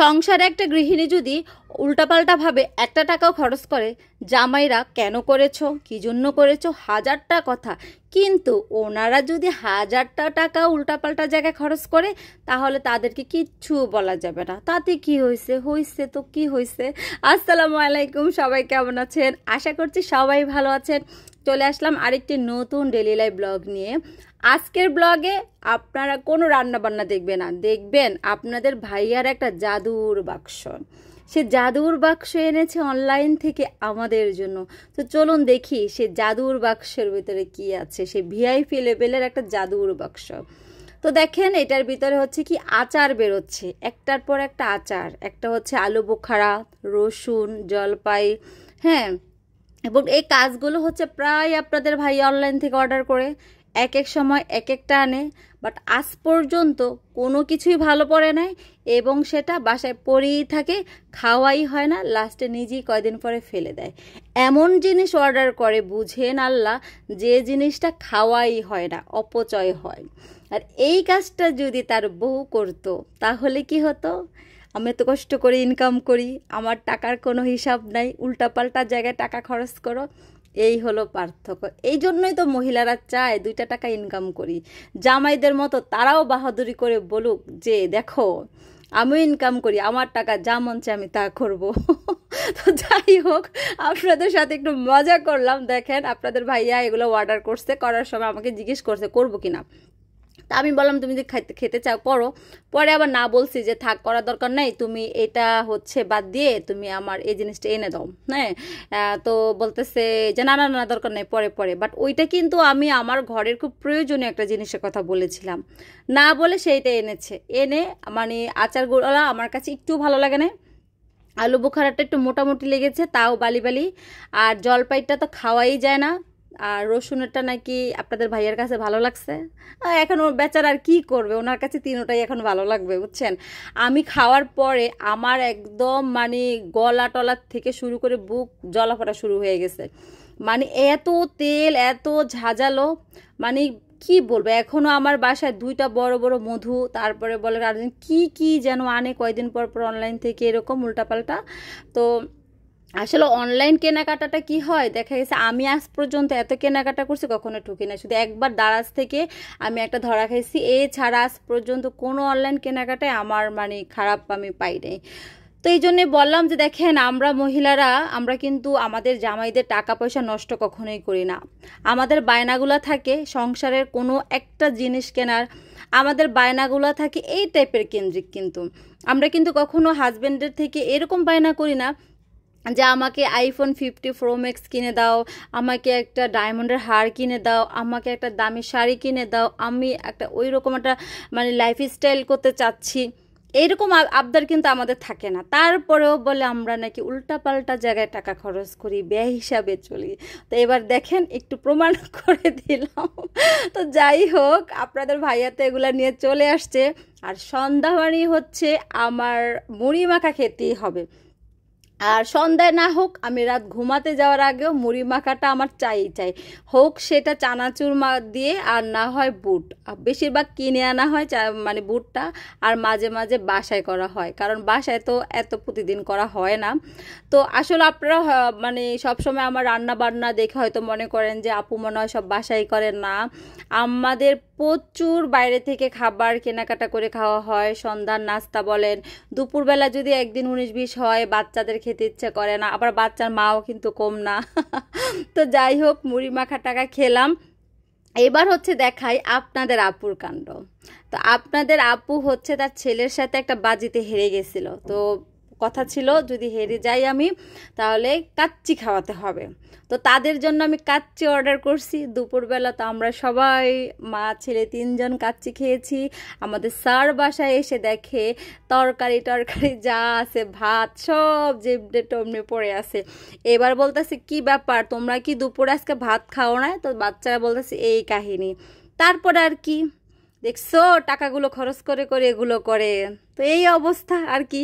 সংসারে একটা গৃহিণী যদি উল্টাপাল্টা ভাবে একটা টাকাও খরচ করে, জামাইরা কেন করেছো, কি জন্য করেছো, হাজারটা কথা, কিন্তু ওনারা যদি হাজারটা টাকা উল্টাপাল্টা জায়গায় খরচ করে তাহলে তাদেরকে কিচ্ছু বলা যাবে না। তাতে কি হয়েছে, হয়েছে তো কি হয়েছে। আসসালামু আলাইকুম, সবাই কেমন আছেন? আশা করছি সবাই ভালো আছেন। চলে আসলাম আরেকটি নতুন ডেইলি লাইফ ব্লগ নিয়ে। আজকের ব্লগে আপনারা কোনো রান্নাবান্না দেখবেন না, দেখবেন আপনাদের ভাইয়ার একটা জাদুর বাক্স। সে জাদুর বাক্স এনেছে অনলাইন থেকে আমাদের জন্য। তো চলুন দেখি সে জাদুর বাক্সের ভিতরে কি আছে। সে ভিআইপি লেভেলের একটা জাদুর বাক্স। তো দেখেন এটার ভিতরে হচ্ছে কি আচার বেরোচ্ছে, একটার পর একটা আচার। একটা হচ্ছে আলু বোখারা, রসুন, জলপাই, হ্যাঁ। এবং এই কাজগুলো হচ্ছে প্রায় আপনাদের ভাই অনলাইন থেকে অর্ডার করে এক এক সময় এক একটা আনে, বাট আজ পর্যন্ত কোনো কিছুই ভালো পড়ে নাই এবং সেটা বাসায় পড়েই থাকে, খাওয়াই হয় না, লাস্টে নিজেই কয়দিন পরে ফেলে দেয়। এমন জিনিস অর্ডার করে বুঝেন আল্লাহ, যে জিনিসটা খাওয়াই হয় না, অপচয় হয়। আর এই কাজটা যদি তার বউ করতো তাহলে কি হতো? আমি এত কষ্ট করে ইনকাম করি, আমার টাকার কোনো হিসাব নাই, উল্টাপাল্টা জায়গায় টাকা খরচ করো। এই হলো পার্থক্য। এই জন্যই তো মহিলারা চায় দুইটা টাকা ইনকাম করি, জামাইদের মতো তারাও বাহাদুরি করে বলুক যে দেখো আমিও ইনকাম করি, আমার টাকা যা মন চায় আমি তা করবো। তো যাই হোক, আপনাদের সাথে একটু মজা করলাম। দেখেন আপনাদের ভাইয়া এগুলো অর্ডার করছে, করার সময় আমাকে জিজ্ঞেস করছে করবো কিনা। তা আমি বললাম তুমি যদি খেতে চাও করো। পরে আবার না বলছি যে থাক, করার দরকার নেই, তুমি এটা হচ্ছে বাদ দিয়ে তুমি আমার এই জিনিসটা এনে দাও। হ্যাঁ, তো বলতেছে যে না না না দরকার নেই, পরে পরে। বাট ওইটা কিন্তু আমি আমার ঘরের খুব প্রয়োজনীয় একটা জিনিসের কথা বলেছিলাম, না বলে সেইটা এনেছে। এনে মানে আচারগুলো আমার কাছে একটু ভালো লাগে না, আলু বোখারাটা একটু মোটামুটি লেগেছে, তাও বালি বালি। আর জলপাইটা তো খাওয়াই যায় না। আর রসুনেরটা নাকি আপনাদের ভাইয়ের কাছে ভালো লাগছে। এখন ওর বেচারা আর কী করবে, ওনার কাছে তিনোটাই এখন ভালো লাগবে, বুঝছেন। আমি খাওয়ার পরে আমার একদম মানে গলা টলার থেকে শুরু করে বুক জ্বলাফাটা শুরু হয়ে গেছে। মানে এত তেল, এত ঝাঁঝালো, মানে কি বলবো। এখনও আমার বাসায় দুইটা বড় বড় মধু, তারপরে বলে আর কি কি যেন আনে কয়দিন পর পর অনলাইন থেকে এরকম উল্টাপাল্টা। তো আসলে অনলাইন কেনাকাটাটা কি হয়, দেখা গেছে আমি আজ পর্যন্ত এত কেনাকাটা করছি কখনো ঠকি না। শুধু একবার দারাজ থেকে আমি একটা ধরা খাইছি, এছাড়া আজ পর্যন্ত কোনো অনলাইন কেনাকাটায় আমার মানে খারাপ আমি পাই নাই। তো এই জন্যে বললাম যে দেখেন আমরা মহিলারা আমরা কিন্তু আমাদের জামাইদের টাকা পয়সা নষ্ট কখনোই করি না। আমাদের বায়নাগুলো থাকে সংসারের কোনো একটা জিনিস কেনার, আমাদের বায়নাগুলো থাকে এই টাইপের কেন্দ্রিক। কিন্তু আমরা কিন্তু কখনো হাজব্যান্ডের থেকে এরকম বায়না করি না যে আমাকে আইফোন 50 প্রো ম্যাক্স কিনে দাও, আমাকে একটা ডায়মন্ডের হার কিনে দাও, আমাকে একটা দামি শাড়ি কিনে দাও, আমি একটা ওই রকম একটা মানে লাইফস্টাইল করতে চাচ্ছি। এইরকম আবদার কিন্তু আমাদের থাকে না। তারপরেও বলে আমরা নাকি উল্টাপাল্টা জায়গায় টাকা খরচ করি, ব্যয় হিসাবে চলি। তো এবার দেখেন একটু প্রমাণ করে দিলাম। তো যাই হোক, আপনাদের ভাইয়া তো এগুলো নিয়ে চলে আসছে। আর সন্ধ্যা মানে হচ্ছে আমার মুড়ি মাখা খেতেই হবে। আর সন্ধ্যায় না হোক, আমি রাত ঘুমাতে যাওয়ার আগেও মুড়ি মাখাটা আমার চাই চাই, হোক সেটা চানাচুর দিয়ে আর না হয় বুট। বেশিরভাগ কিনে আনা হয় মানে বুটটা, আর মাঝে মাঝে বাসায় করা হয়, কারণ বাসায় তো এত প্রতিদিন করা হয় না। তো আসলে আপনারা মানে সবসময় আমার রান্না বান্না দেখে হয়তো মনে করেন যে আপু মনে হয় সব বাসায় করেন। না, আমাদের প্রচুর বাইরে থেকে খাবার কেনাকাটা করে খাওয়া হয়। সন্ধ্যার নাস্তা বলেন, দুপুরবেলা যদি একদিন 19-20 হয়, বাচ্চাদের খেতে ইচ্ছে করে না, আবার বাচ্চার মাও কিন্তু কম না। তো যাই হোক, মুড়ি মাখা টাকা খেলাম। এবার হচ্ছে দেখাই আপনাদের আপুর কাণ্ড। তো আপনাদের আপু হচ্ছে তার ছেলের সাথে একটা বাজিতে হেরে গেছিল। তো কথা ছিল যদি হেরে যাই আমি তাহলে কাচ্চি খাওয়াতে হবে। তো তাদের জন্য আমি কাচ্চি অর্ডার করছি দুপুরবেলা। তো আমরা সবাই মা ছেলে 3 জন কাচ্চি খেয়েছি। আমাদের স্যার বাসায় এসে দেখে তরকারি টরকারি যা আছে, ভাত সব জিভে টমনে পড়ে আছে। এবার বলতেছে কি ব্যাপার, তোমরা কি দুপুরে আজকে ভাত খাও না? তো বাচ্চারা বলতেছে এই কাহিনী। তারপর আর কি দেখছো, টাকাগুলো খরচ করে করে এগুলো করে। তো এই অবস্থা আর কি।